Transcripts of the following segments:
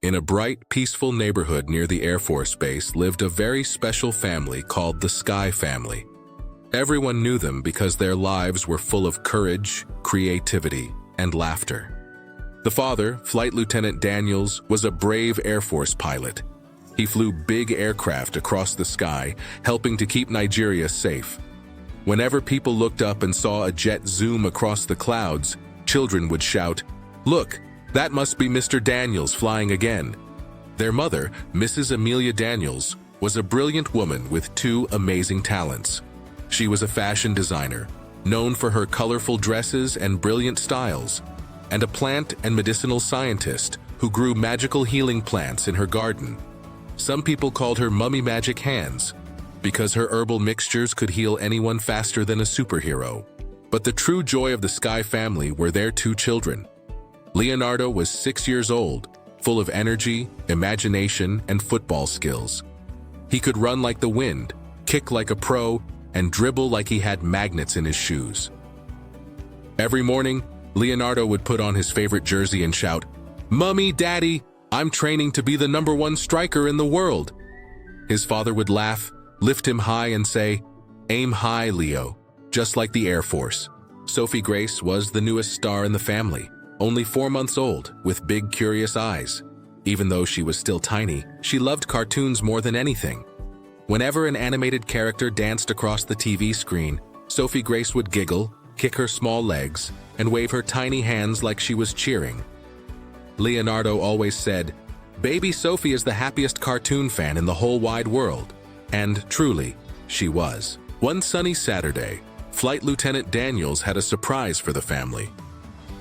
In a bright, peaceful neighborhood near the Air Force Base lived a very special family called the Sky family. Everyone knew them because their lives were full of courage, creativity, and laughter. The father, Flight Lieutenant Daniels, was a brave Air Force pilot. He flew big aircraft across the sky, helping to keep Nigeria safe. Whenever people looked up and saw a jet zoom across the clouds, children would shout, "Look, that must be Mr. Daniels flying again." Their mother, Mrs. Amelia Daniels, was a brilliant woman with two amazing talents. She was a fashion designer, known for her colorful dresses and brilliant styles, and a plant and medicinal scientist who grew magical healing plants in her garden. Some people called her Mummy Magic Hands because her herbal mixtures could heal anyone faster than a superhero. But the true joy of the Sky family were their two children. Leonardo was 6 years old, full of energy, imagination, and football skills. He could run like the wind, kick like a pro, and dribble like he had magnets in his shoes. Every morning, Leonardo would put on his favorite jersey and shout, "Mummy, Daddy, I'm training to be the #1 striker in the world." His father would laugh, lift him high and say, "Aim high, Leo," just like the Air Force. SOPHIE-GRACE was the newest star in the family, only 4 months old, with big, curious eyes. Even though she was still tiny, she loved cartoons more than anything. Whenever an animated character danced across the TV screen, SOPHIE-GRACE would giggle, kick her small legs, and wave her tiny hands like she was cheering. Leonardo always said, "Baby Sophie is the happiest cartoon fan in the whole wide world." And truly, she was. One sunny Saturday, Flight Lieutenant Daniels had a surprise for the family.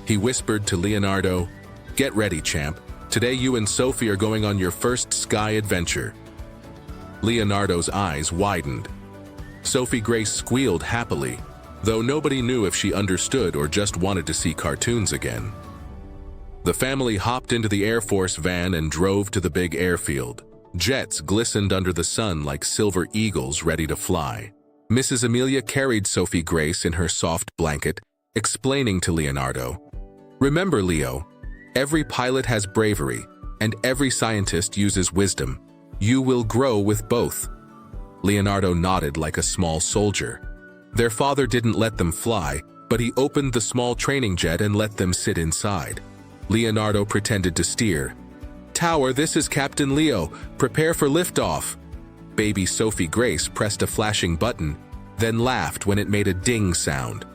He whispered to Leonardo, "Get ready, champ. Today you and Sophie are going on your first sky adventure." Leonardo's eyes widened. SOPHIE-GRACE squealed happily, though nobody knew if she understood or just wanted to see cartoons again. The family hopped into the Air Force van and drove to the big airfield. Jets glistened under the sun like silver eagles ready to fly. Mrs. Amelia carried SOPHIE-GRACE in her soft blanket, explaining to Leonardo, "Remember, Leo, every pilot has bravery, and every scientist uses wisdom. You will grow with both." Leonardo nodded like a small soldier. Their father didn't let them fly, but he opened the small training jet and let them sit inside. Leonardo pretended to steer. "Tower, this is Captain Leo. Prepare for liftoff." Baby SOPHIE-GRACE pressed a flashing button, then laughed when it made a ding sound.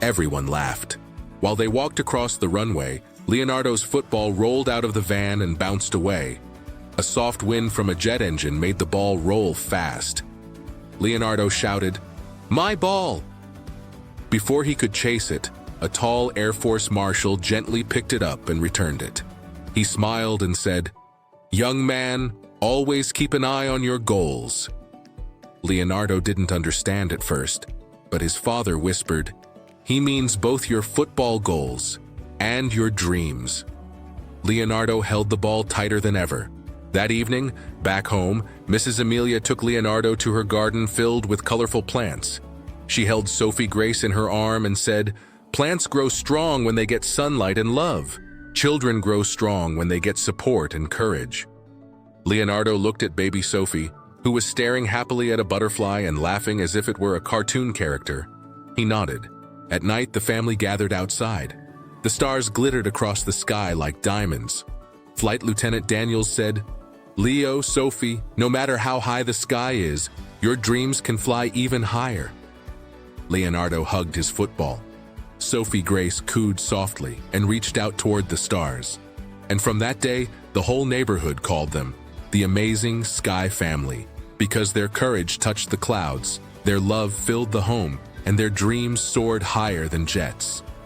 Everyone laughed. While they walked across the runway, Leonardo's football rolled out of the van and bounced away. A soft wind from a jet engine made the ball roll fast. Leonardo shouted, "My ball!" Before he could chase it, a tall Air Force marshal gently picked it up and returned it. He smiled and said, "Young man, always keep an eye on your goals." Leonardo didn't understand at first, but his father whispered, "He means both your football goals and your dreams." Leonardo held the ball tighter than ever. That evening, back home, Mrs. Amelia took Leonardo to her garden filled with colorful plants. She held SOPHIE-GRACE in her arm and said, "Plants grow strong when they get sunlight and love. Children grow strong when they get support and courage." Leonardo looked at baby Sophie, who was staring happily at a butterfly and laughing as if it were a cartoon character. He nodded. At night, the family gathered outside. The stars glittered across the sky like diamonds. Flight Lieutenant Daniels said, "Leo, Sophie, no matter how high the sky is, your dreams can fly even higher." Leonardo hugged his football. SOPHIE-GRACE cooed softly and reached out toward the stars. And from that day, the whole neighborhood called them the Amazing Sky Family, because their courage touched the clouds, their love filled the home, and their dreams soared higher than jets.